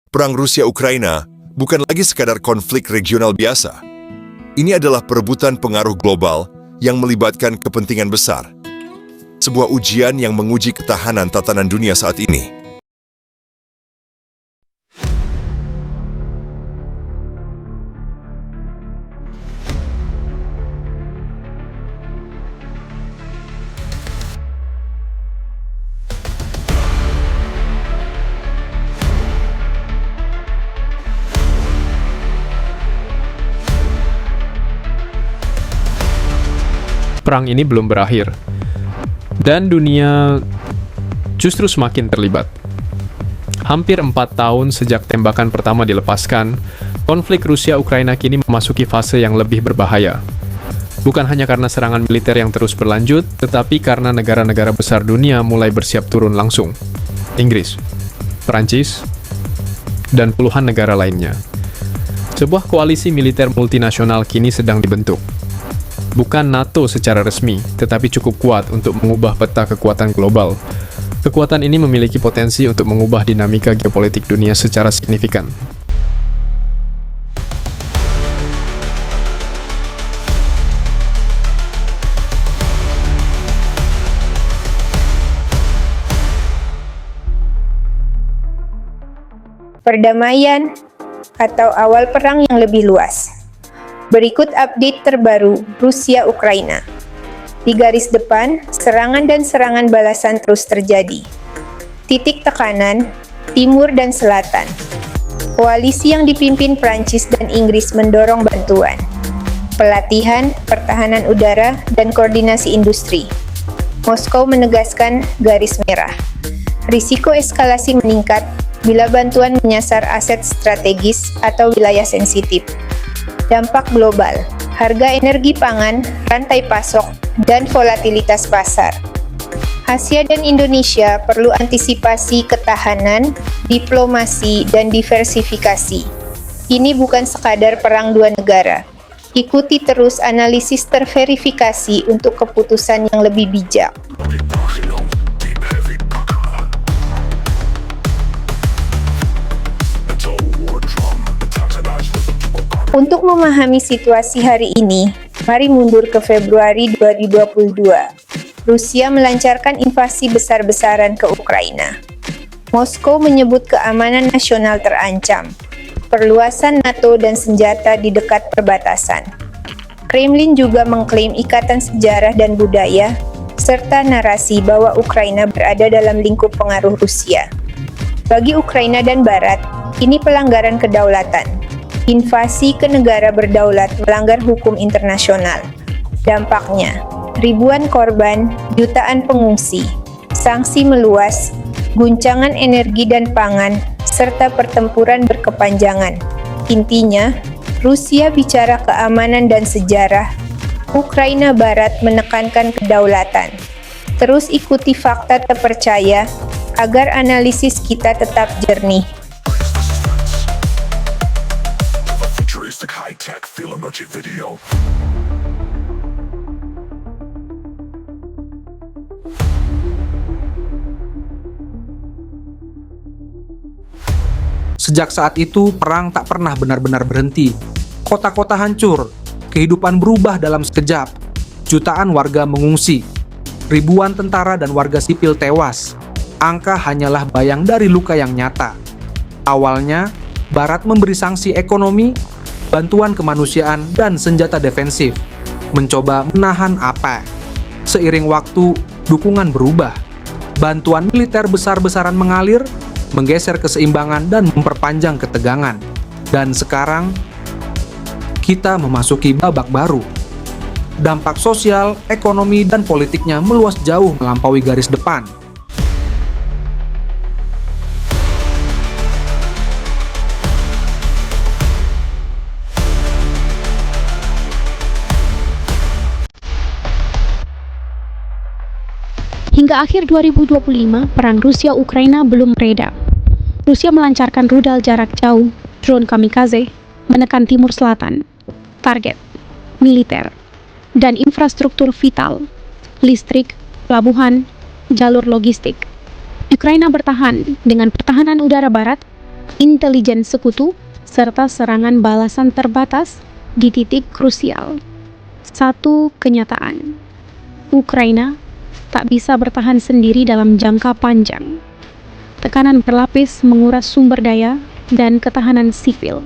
Perang Rusia-Ukraina bukan lagi sekadar konflik regional biasa. Ini adalah perebutan pengaruh global yang melibatkan kepentingan besar. Sebuah ujian yang menguji ketahanan tatanan dunia saat ini. Perang ini belum berakhir, dan dunia justru semakin terlibat. Hampir 4 tahun sejak tembakan pertama dilepaskan, konflik Rusia-Ukraina kini memasuki fase yang lebih berbahaya. Bukan hanya karena serangan militer yang terus berlanjut, tetapi karena negara-negara besar dunia mulai bersiap turun langsung. Inggris, Perancis, dan puluhan negara lainnya. Sebuah koalisi militer multinasional kini sedang dibentuk. Bukan NATO secara resmi, tetapi cukup kuat untuk mengubah peta kekuatan global. Kekuatan ini memiliki potensi untuk mengubah dinamika geopolitik dunia secara signifikan. Perdamaian atau awal perang yang lebih luas. Berikut update terbaru Rusia-Ukraina. Di garis depan, serangan dan serangan balasan terus terjadi. Titik tekanan, timur dan selatan. Koalisi yang dipimpin Prancis dan Inggris mendorong bantuan. Pelatihan, pertahanan udara, dan koordinasi industri. Moskow menegaskan garis merah. Risiko eskalasi meningkat bila bantuan menyasar aset strategis atau wilayah sensitif. Dampak global, harga energi pangan, rantai pasok, dan volatilitas pasar. Asia dan Indonesia perlu antisipasi ketahanan, diplomasi, dan diversifikasi. Ini bukan sekadar perang dua negara. Ikuti terus analisis terverifikasi untuk keputusan yang lebih bijak. Untuk memahami situasi hari ini, mari mundur ke Februari 2022. Rusia melancarkan invasi besar-besaran ke Ukraina. Moskow menyebut keamanan nasional terancam. Perluasan NATO dan senjata di dekat perbatasan. Kremlin juga mengklaim ikatan sejarah dan budaya, serta narasi bahwa Ukraina berada dalam lingkup pengaruh Rusia. Bagi Ukraina dan Barat, ini pelanggaran kedaulatan. Invasi ke negara berdaulat melanggar hukum internasional. Dampaknya, ribuan korban, jutaan pengungsi, sanksi meluas, guncangan energi dan pangan, serta pertempuran berkepanjangan. Intinya, Rusia bicara keamanan dan sejarah, Ukraina Barat menekankan kedaulatan. Terus ikuti fakta terpercaya agar analisis kita tetap jernih. High-tech film video. Sejak saat itu, perang tak pernah benar-benar berhenti. Kota-kota hancur, kehidupan berubah dalam sekejap. Jutaan warga mengungsi, ribuan tentara dan warga sipil tewas. Angka hanyalah bayang dari luka yang nyata. Awalnya, Barat memberi sanksi ekonomi, bantuan kemanusiaan, dan senjata defensif, mencoba menahan apa. Seiring waktu, dukungan berubah. Bantuan militer besar-besaran mengalir, menggeser keseimbangan dan memperpanjang ketegangan. Dan sekarang, kita memasuki babak baru. Dampak sosial, ekonomi, dan politiknya meluas jauh melampaui garis depan. Hingga akhir 2025, perang Rusia-Ukraina belum reda. Rusia melancarkan rudal jarak jauh, drone kamikaze, menekan timur selatan. Target, militer, dan infrastruktur vital, listrik, pelabuhan, jalur logistik. Ukraina bertahan dengan pertahanan udara barat, intelijen sekutu, serta serangan balasan terbatas di titik krusial. Satu kenyataan, Ukraina tak bisa bertahan sendiri dalam jangka panjang. Tekanan berlapis menguras sumber daya dan ketahanan sipil.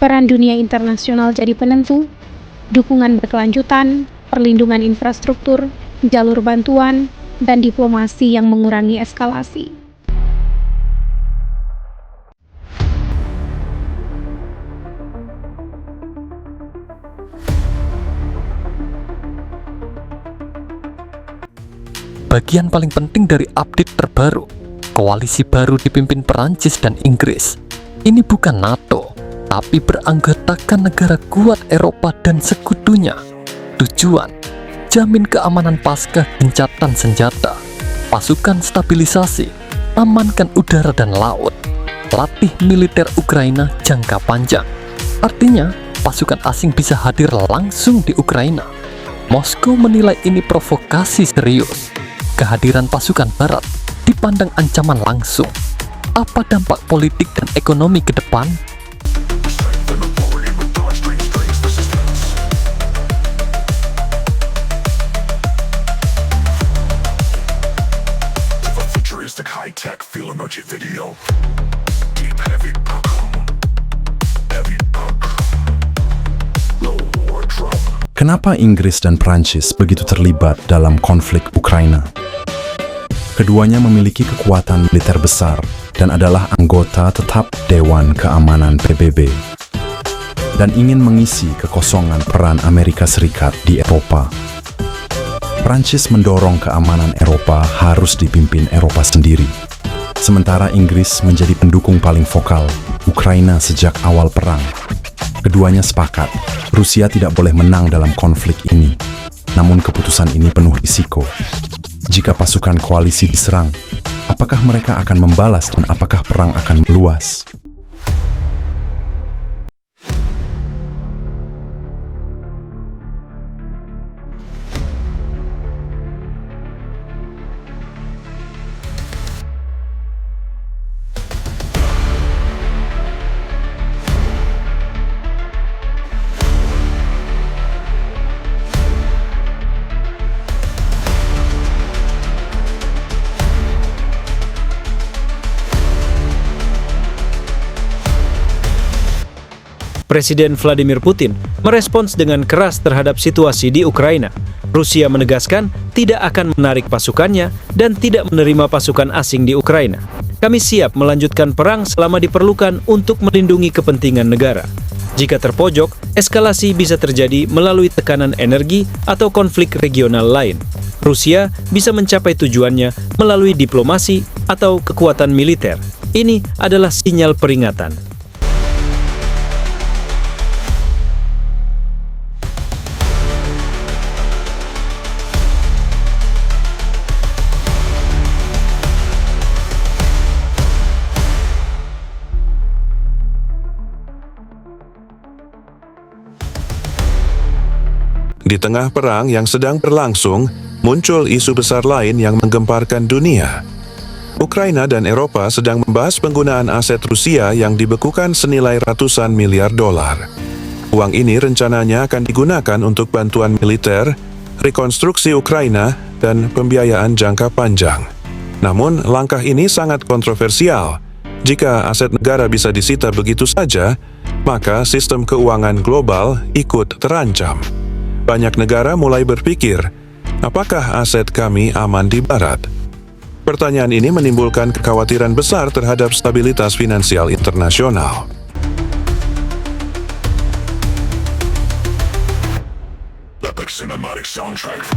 Peran dunia internasional jadi penentu, dukungan berkelanjutan, perlindungan infrastruktur, jalur bantuan, dan diplomasi yang mengurangi eskalasi. Bagian paling penting dari update terbaru, koalisi baru dipimpin Perancis dan Inggris. Ini bukan NATO, tapi beranggotakan negara kuat Eropa dan sekutunya. Tujuan, jamin keamanan pasca gencatan senjata, pasukan stabilisasi, amankan udara dan laut, latih militer Ukraina jangka panjang. Artinya, pasukan asing bisa hadir langsung di Ukraina. Moskow menilai ini provokasi serius. Kehadiran pasukan barat dipandang ancaman langsung. Apa dampak politik dan ekonomi ke depan? Futuristic high-tech film emoji video. Deep heavy buckle. Heavy buckle. Low war drum. Kenapa Inggris dan Prancis begitu terlibat dalam konflik Ukraina? Keduanya memiliki kekuatan militer besar dan adalah anggota tetap Dewan Keamanan PBB dan ingin mengisi kekosongan peran Amerika Serikat di Eropa. Prancis mendorong keamanan Eropa harus dipimpin Eropa sendiri, sementara Inggris menjadi pendukung paling vokal Ukraina sejak awal perang. Keduanya sepakat, Rusia tidak boleh menang dalam konflik ini. Namun keputusan ini penuh risiko. Jika pasukan koalisi diserang, apakah mereka akan membalas dan apakah perang akan meluas? Presiden Vladimir Putin merespons dengan keras terhadap situasi di Ukraina. Rusia menegaskan tidak akan menarik pasukannya dan tidak menerima pasukan asing di Ukraina. Kami siap melanjutkan perang selama diperlukan untuk melindungi kepentingan negara. Jika terpojok, eskalasi bisa terjadi melalui tekanan energi atau konflik regional lain. Rusia bisa mencapai tujuannya melalui diplomasi atau kekuatan militer. Ini adalah sinyal peringatan. Di tengah perang yang sedang berlangsung, muncul isu besar lain yang menggemparkan dunia. Ukraina dan Eropa sedang membahas penggunaan aset Rusia yang dibekukan senilai ratusan miliar dolar. Uang ini rencananya akan digunakan untuk bantuan militer, rekonstruksi Ukraina, dan pembiayaan jangka panjang. Namun, langkah ini sangat kontroversial. Jika aset negara bisa disita begitu saja, maka sistem keuangan global ikut terancam. Banyak negara mulai berpikir, apakah aset kami aman di Barat? Pertanyaan ini menimbulkan kekhawatiran besar terhadap stabilitas finansial internasional. Epic cinematic soundtrack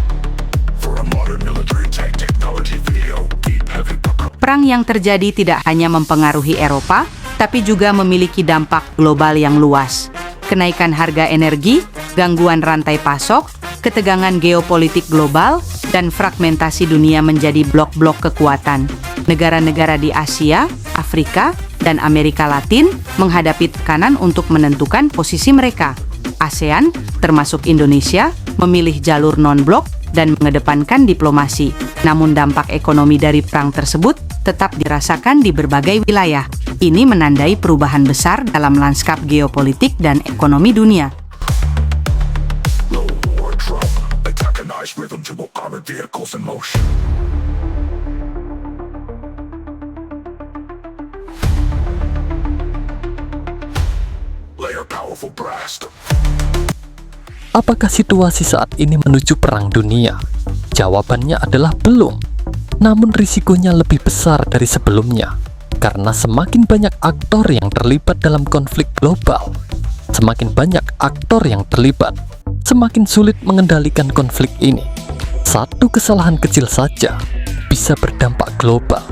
for a modern military tech technology video. Deep heavy buckle. Perang yang terjadi tidak hanya mempengaruhi Eropa, tapi juga memiliki dampak global yang luas. Kenaikan harga energi, gangguan rantai pasok, ketegangan geopolitik global, dan fragmentasi dunia menjadi blok-blok kekuatan. Negara-negara di Asia, Afrika, dan Amerika Latin menghadapi tekanan untuk menentukan posisi mereka. ASEAN, termasuk Indonesia, memilih jalur non-blok dan mengedepankan diplomasi. Namun dampak ekonomi dari perang tersebut tetap dirasakan di berbagai wilayah. Ini menandai perubahan besar dalam lanskap geopolitik dan ekonomi dunia. Low war drum, antagonized rhythm to armored vehicles in motion. Layer powerful blast. Apakah situasi saat ini menuju perang dunia? Jawabannya adalah belum. Namun risikonya lebih besar dari sebelumnya. Karena semakin banyak aktor yang terlibat dalam konflik global. Semakin banyak aktor yang terlibat, semakin sulit mengendalikan konflik ini. Satu kesalahan kecil saja bisa berdampak global.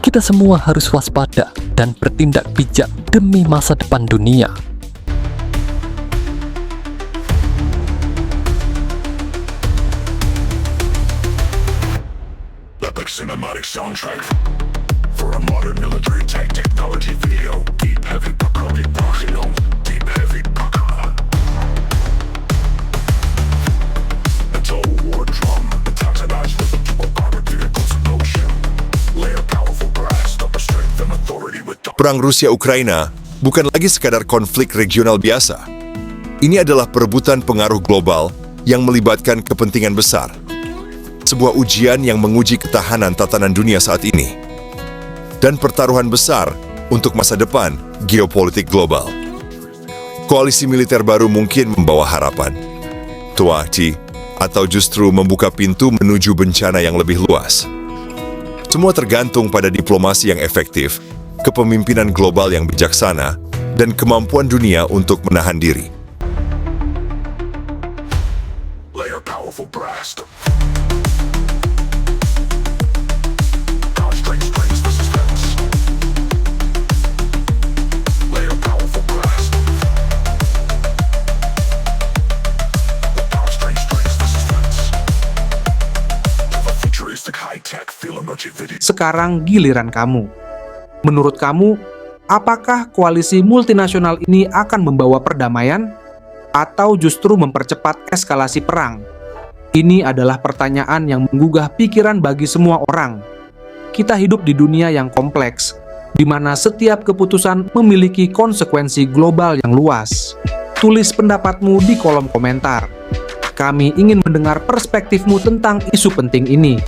Kita semua harus waspada dan bertindak bijak demi masa depan dunia. Epic cinematic soundtrack for a modern military tank technology video. Deep heavy Bacardi Barcelona. Deep heavy Bacar. It's a war drum. Antagonized rhythm to armored vehicles in motion. Layer powerful blast. Upper strength and authority with Perang Rusia-Ukraina bukan lagi sekadar konflik regional biasa. Ini adalah perebutan pengaruh global yang melibatkan kepentingan besar. Sebuah ujian yang menguji ketahanan tatanan dunia saat ini. Dan pertaruhan besar untuk masa depan geopolitik global. Koalisi militer baru mungkin membawa harapan, tuati, atau justru membuka pintu menuju bencana yang lebih luas. Semua tergantung pada diplomasi yang efektif, kepemimpinan global yang bijaksana, dan kemampuan dunia untuk menahan diri. layer powerful blast. Sekarang giliran kamu. Menurut kamu, apakah koalisi multinasional ini akan membawa perdamaian atau justru mempercepat eskalasi perang? Ini adalah pertanyaan yang menggugah pikiran bagi semua orang. Kita hidup di dunia yang kompleks, di mana setiap keputusan memiliki konsekuensi global yang luas. Tulis pendapatmu di kolom komentar. Kami ingin mendengar perspektifmu tentang isu penting ini.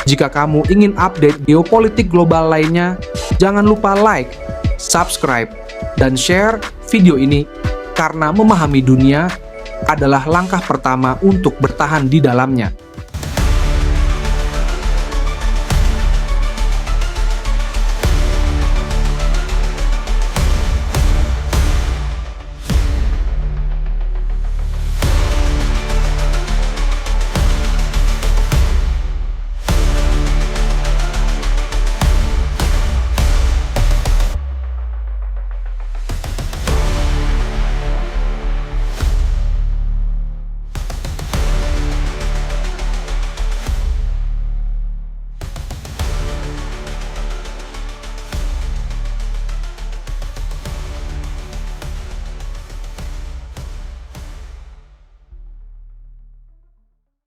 Jika kamu ingin update geopolitik global lainnya, jangan lupa like, subscribe, dan share video ini karena memahami dunia adalah langkah pertama untuk bertahan di dalamnya.